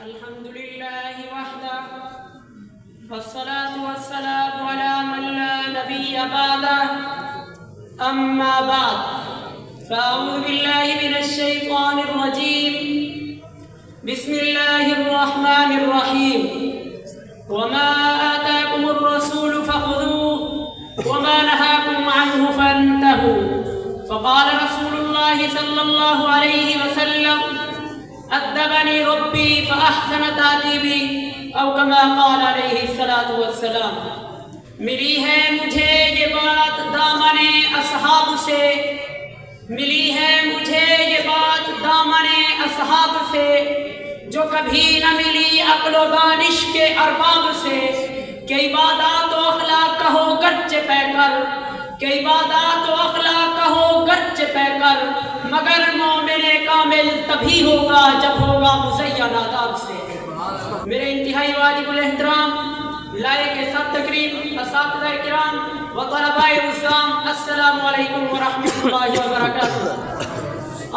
الحمد لله وحده والصلاة والسلام على من لا نبي بعده أما بعد فأعوذ بالله من الشيطان الرجيم بسم الله الرحمن الرحيم وما آتاكم الرسول فخذوه وما نهاكم عنه فانتهوا فقال رسول الله صلى الله عليه وسلم أدبني ربي فأحسن تأديبي أو كما قال عليه الصلاة والسلام. ملی ہے مجھے یہ بات دامن اصحاب سے، ملی ہے مجھے یہ بات دامن اصحاب سے، جو کبھی نہ ملی عقل و دانش کے ارباب سے، کہ عبادات و اخلاق کہو گرچہ پہ کر، کہ عبادات و اخلاق کہو گرچہ پہ کر، مگر مومن کامل تبھی ہوگا جب ہوگا مزین آداب سے. میرے انتہائی واجب الاحترام لائق سب تقریب اساتذہ کرام و طلباء الاسلام، السلام علیکم ورحمۃ اللہ وبرکاتہ.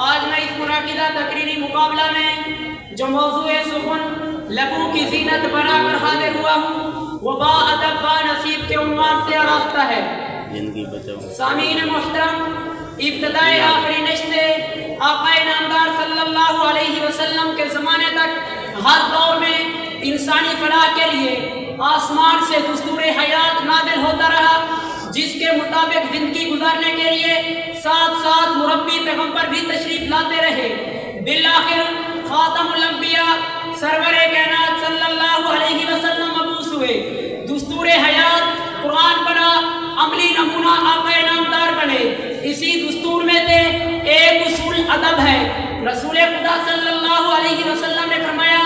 آج میں اس منعقدہ تقریری مقابلہ میں جو موضوع سخن لبوں کی زینت بنا کر حاضر ہوا ہوں وہ با ادب با نصیب کے عنوان سے آراستہ ہے. سامعین محترم، ابتدائے آخری نشتے آقا نامدار صلی اللہ علیہ وسلم کے زمانے تک ہر دور میں انسانی فلاح کے لیے آسمان سے دستور حیات نازل ہوتا رہا، جس کے مطابق زندگی گزارنے کے لیے ساتھ ساتھ مربی پیغمبر بھی تشریف لاتے رہے. بالآخر خاتم الانبیاء سرور کائنات صلی اللہ علیہ وسلم مبعوث ہوئے. دستور حیات قرآن بنا، عملی نمونہ آقا نامدار بنے. اسی دستور میں سے ایک اصول ادب ہے. رسول خدا صلی اللہ علیہ وسلم نے فرمایا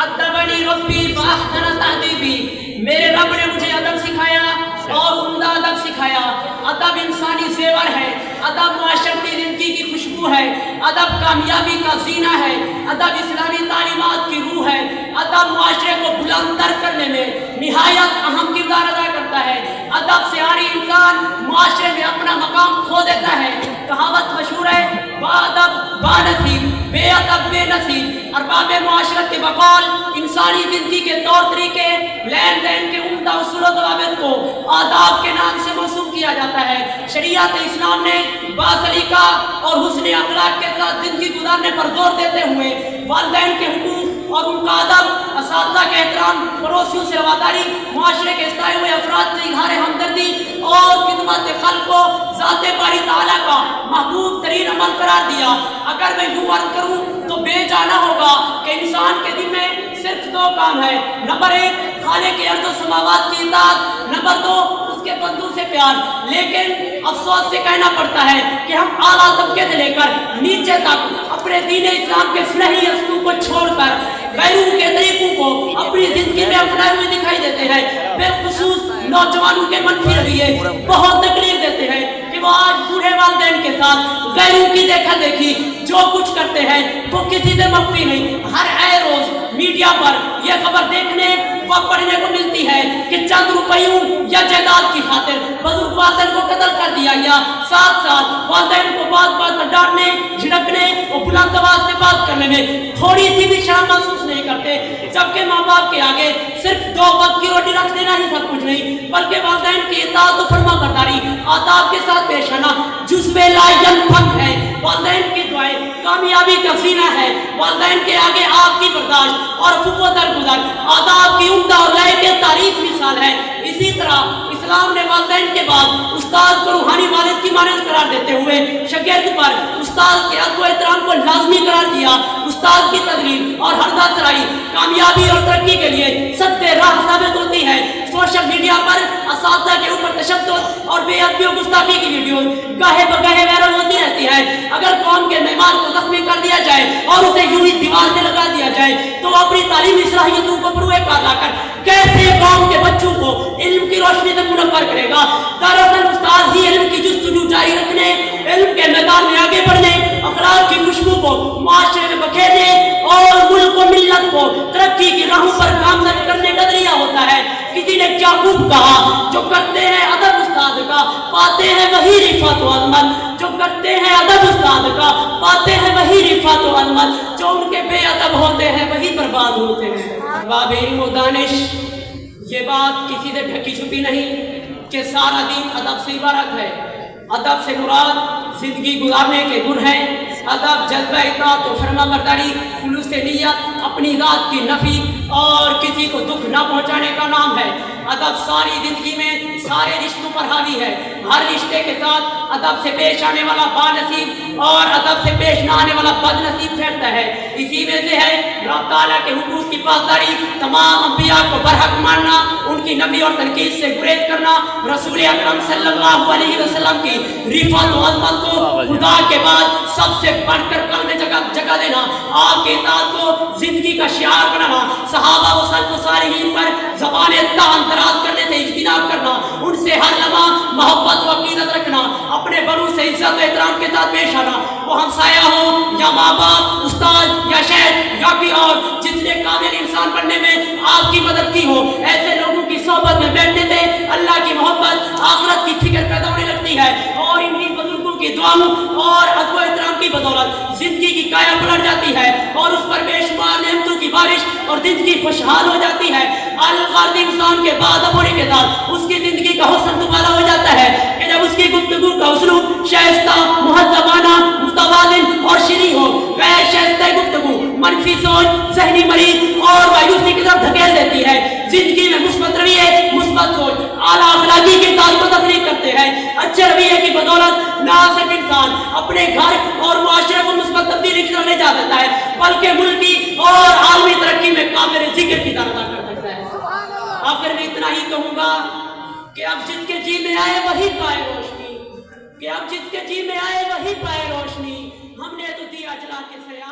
ادبنی ربی فاحسن تأدیبی، میرے رب نے مجھے ادب سکھایا اور عمدہ ادب سکھایا. ادب انسانی زیور ہے، ادب معاشرتی زندگی کی خوشبو ہے، ادب کامیابی کا زینہ ہے، ادب اسلامی تعلیمات کی روح ہے، ادب معاشرے کو بلند تر کرنے میں نہایت اہم کردار ادا کرتا ہے. ادب سے عاری انسان معاشرے میں اپنا مقام کھو دیتا ہے. کہاوت مشہور ہے با ادب با نصیب، بے ادب بے نصیب. ارباب معاشرت کے بقول انسانی زندگی کے طور طریقے، لین دین کے عمدہ اصول و ضوابط کو آداب کے نام سے موسوم کیا جاتا ہے. شریعت اسلام نے باسلیقہ اور حسن اخلاق کے ساتھ زندگی گزارنے پر زور دیتے ہوئے والدین کے حقوق اور ان کا ادب، اساتذہ کے احترام، پڑوسیوں سے رواداری، معاشرے کے استائے ہوئے افراد سے اظہار ہمدردی اور خدمت خلق کو ذات باری تعالیٰ کا محبوب ترین عمل قرار دیا. اگر میں یوں عرض کروں تو بے جانا ہوگا کہ انسان کے دل میں صرف دو کام ہے. نمبر ایک خالق ارض و سماوات کی اطاعت، نمبر دو اس کے بندوں سے پیار. لیکن افسوس سے کہنا پڑتا ہے کہ ہم اعلیٰ طبقے سے لے کر نیچے تک اپنے دین اسلام کے صحیح اصولوں کو چھوڑ کر غیروں کے طریقوں کو اپنی زندگی میں اپنائے ہوئے دکھائی دیتے ہیں. بالخصوص نوجوانوں کے منفی رویے بہت تکلیف دیتے ہیں کہ وہ آج بوڑھے والدین کے ساتھ غیروں کی دیکھا دیکھی جو کچھ کرتے ہیں وہ کسی سے مخفی نہیں. ہر اے روز میڈیا پر یہ خبر دیکھنے و پڑھنے کو ملتی ہے کہ چند روپیوں یا جائیداد کی خاطر بزرگ والدین کو قتل کر دیا گیا. ساتھ ساتھ والدین کو بات بات پر ڈانٹنے، جھڑکنے اور بلند آواز سے بات کرنے میں تھوڑی سی بھی شرم محسوس نہیں کرتے. جبکہ ماں باپ کے آگے صرف 2 وقت کی روٹی رکھ دینا ہی سب کچھ نہیں، بلکہ والدین کی اطاعت و فرما برداری آداب کے ساتھ پیش آنا جزو لا ینفک ہے. والدین کی دعائیں کامیابی کا زینہ ہے. والدین کے آگے آپ کی برداشت اور عفو درگزر آداب کی عمدہ اور لائق تعریف مثال ہے. اسی طرح اسلام نے والدین کے بعد استاد کو روحانی والد کی مانند قرار دیتے ہوئے شاگرد پر استاد کے ادب و احترام کو لازمی قرار دیا. استاد کی تدریس اور ہردہ سرائی کامیابی اور ترقی کے لیے سد راہ ثابت ہوتی ہے. سوشل میڈیا پر اساتذہ کے اوپر تشدد اور بے ادبی و گستاخی کی ویڈیوز گاہے بگاہے وائرل ہوتی رہتی ہے. اگر قوم کے معمار کو زخمی کر دیا جائے اور اسے یوں ہی دیوار سے لگا دیا جائے تو وہ اپنی تعلیمی صلاحیتوں کو بروئے کار لا کر کیسے قوم کے بچوں کو علم کی روشنی سے منور کرے گا. دراصل استاد ہی علم کی جستجو جاری رکھنے، علم کے میدان میں آگے بڑھنے، اخلاق کی خوشبو کو معاشرے میں بکھیرنے اور ملک و ملت کو ترقی کی راہوں پر گامزن کرنے کا ذریعہ ہوتا ہے. کسی نے کیا خوب کہا، جو کرتے ہیں ادب استاد کا پاتے ہیں وہی رفعت و عظمت. جو کرتے ہیں ادب استاد کا پاتے ہیں وہی رفعت و عظمت. جو ان کے بے ادب ہوتے ہیں وہی برباد ہوتے ہیں۔ باب علم و دانش، یہ بات کسی سے ڈھکی چھپی نہیں کہ سارا دین ادب سے عبارت ہے۔ ادب سے مراد زندگی گزارنے کے گن ہیں۔ ادب جذبہ اطاعت و فرما برداری، خلوص نیت، اپنی ذات کی نفی اور کسی کو دکھ نہ پہنچانے کا نام ہے۔ ادب ساری زندگی میں سارے رشتوں پر حاوی ہے۔ ہر رشتے کے ساتھ ادب سے پیش آنے والا بانصیب اور ادب سے پیش نہ آنے والا بد نصیب ٹھہرتا ہے۔ اسی میں سے ہے رب تعالیٰ کے حقوق کی پاسداری، تمام انبیاء کو برحق ماننا، ان کی نفی اور تنقید سے گریز کرنا، رسول اکرم صلی اللہ علیہ وسلم کی رفعت و عظمت کو خدا کے بعد سب سے بڑھ کر قلب میں جگہ دینا، آپ کے اطاعت کو زندگی کا شعار بنانا، صحابہ و سلف و صالحین پر زبان طعن دراز کرنے سے اجتناب کرنا، ان سے ہر لمحہ محبت و عقیدت رکھنا، اپنے بڑوں سے عزت و احترام کے ساتھ پیش آنا، وہ ہمسایہ ہو یا ماں باپ، استاد یا شہر یا کوئی اور، جس نے کامل انسان بننے میں آپ کی مدد کی ہو، ایسے لوگوں کی صحبت میں بیٹھنے سے اللہ کی محبت، آخرت کی فکر پیدا ہونے لگتی ہے، اور انہی بزرگوں کی دعاؤں اور ادب و احترام کی بدولت زندگی کی کایا پلٹ جاتی ہے، اور اس پر بے شمار نعمتوں کی بارش اور زندگی خوشحال ہو جاتی ہے۔ الغرض انسان کے باادب ہونے کے ساتھ اس کی زندگی کا حسن دوبارہ ہو جاتا ہے کہ جب اس کی گفتگو کا اسلوب شائستہ، مہذبانہ، متوازن اور شیریں ہو۔ غیر شائستہ گفتگو منفی سوچ، ذہنی مریض اور مایوسی کی طرف دھکیل دیتی ہے۔ زندگی میں مثبت رویے، مثبت سوچ، اعلیٰ اخلاقی کے تعلق کو تخلیق کرتے ہیں۔ اچھے رویے کی بدولت نہ صرف انسان اپنے گھر اور معاشرے کو مثبت تبدیلی کی طرف لے جا سکتا ہے، بلکہ ملکی اور عالمی ترقی میں قابل ذکر کی طرح کر سکتا ہے۔ آخر میں اتنا ہی کہوں گا کہ اب جس کے جی میں آئے وہی پائے روشنی، کہ اب جس کے جی میں آئے وہی پائے روشنی۔ ہم نے تو دیا جلا کے سیاہ